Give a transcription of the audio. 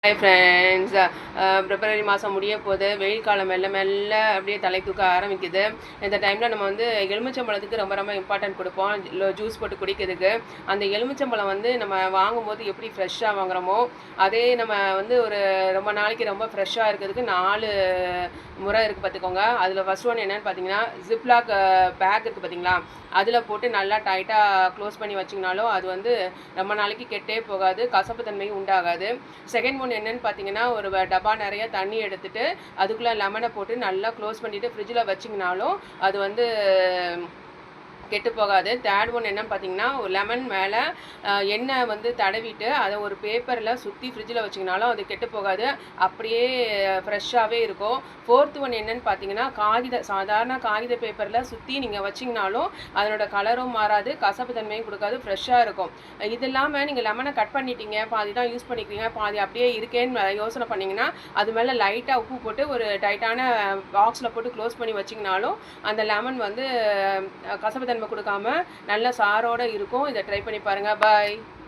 Hi friends, பிப்ரவரி மாதம் முடிய போது வெயில் காலம் மெல்ல மெல்ல அப்படியே தலை தூக்க ஆரம்பிக்குது. இந்த டைமில் நம்ம எலுமிச்சம்பழத்துக்கு ரொம்ப ரொம்ப இம்பார்ட்டன்ட் கொடுப்போம், ஜூஸ் போட்டு குடிக்கிறதுக்கு. அந்த எலுமிச்சம்பழம் நம்ம வாங்கும்போது எப்படி ஃப்ரெஷ்ஷாக வாங்குகிறோமோ அதே நம்ம ஒரு ரொம்ப நாளைக்கு ரொம்ப ஃப்ரெஷ்ஷாக இருக்கிறதுக்கு 4 முறை இருக்குது பார்த்துக்கோங்க. அதில் ஃபஸ்ட் ஒன் என்னென்னு பார்த்தீங்கன்னா, ஜிப்லாக் பேக் இருக்குது பார்த்தீங்களா, அதில் போட்டு நல்லா டைட்டாக க்ளோஸ் பண்ணி வச்சிங்கனாலும் அது ரொம்ப நாளைக்கு கெட்டே போகாது, கசப்பு தன்மையும் உண்டாகாது. செகண்ட் ஒன் என்னென்னு பார்த்தீங்கன்னா, ஒரு டப்பா நிறைய தண்ணி எடுத்துகிட்டு அதுக்குள்ளே லெமனை போட்டு நல்லா க்ளோஸ் பண்ணிவிட்டு ஃப்ரிட்ஜில் வச்சிங்கனாலும் அது கெட்டு போகாது. தேர்ட் ஒன் என்னன்னு பார்த்தீங்கன்னா, ஒரு லெமன் மேலே எண்ணெய் தடவிட்டு அதை ஒரு பேப்பரில் சுற்றி ஃப்ரிட்ஜில் வச்சிங்கனாலும் அது கெட்டு போகாது, அப்படியே ஃப்ரெஷ்ஷாகவே இருக்கும். ஃபோர்த் ஒன் என்னென்னு பார்த்தீங்கன்னா, சாதாரண காகித பேப்பரில் சுற்றி நீங்கள் வச்சிங்கனாலும் அதனோட கலரும் மாறாது, கசப்பு தன்மையும் கொடுக்காது, ஃப்ரெஷ்ஷாக இருக்கும். இது இல்லாமல் நீங்கள் லெமனை கட் பண்ணிட்டீங்க, பாதி தான் யூஸ் பண்ணிக்கிறீங்க, பாதி அப்படியே இருக்கேன்னு யோசனை பண்ணிங்கன்னா அது மேலே லைட்டாக உப்பு போட்டு ஒரு டைட்டான பாக்ஸில் போட்டு க்ளோஸ் பண்ணி வச்சிங்கனாலும் அந்த லெமன் கசப்பு தன்மை கொடுக்காம நல்ல சாரோடு இருக்கும். இதை ட்ரை பண்ணி பாருங்கள். பாய்.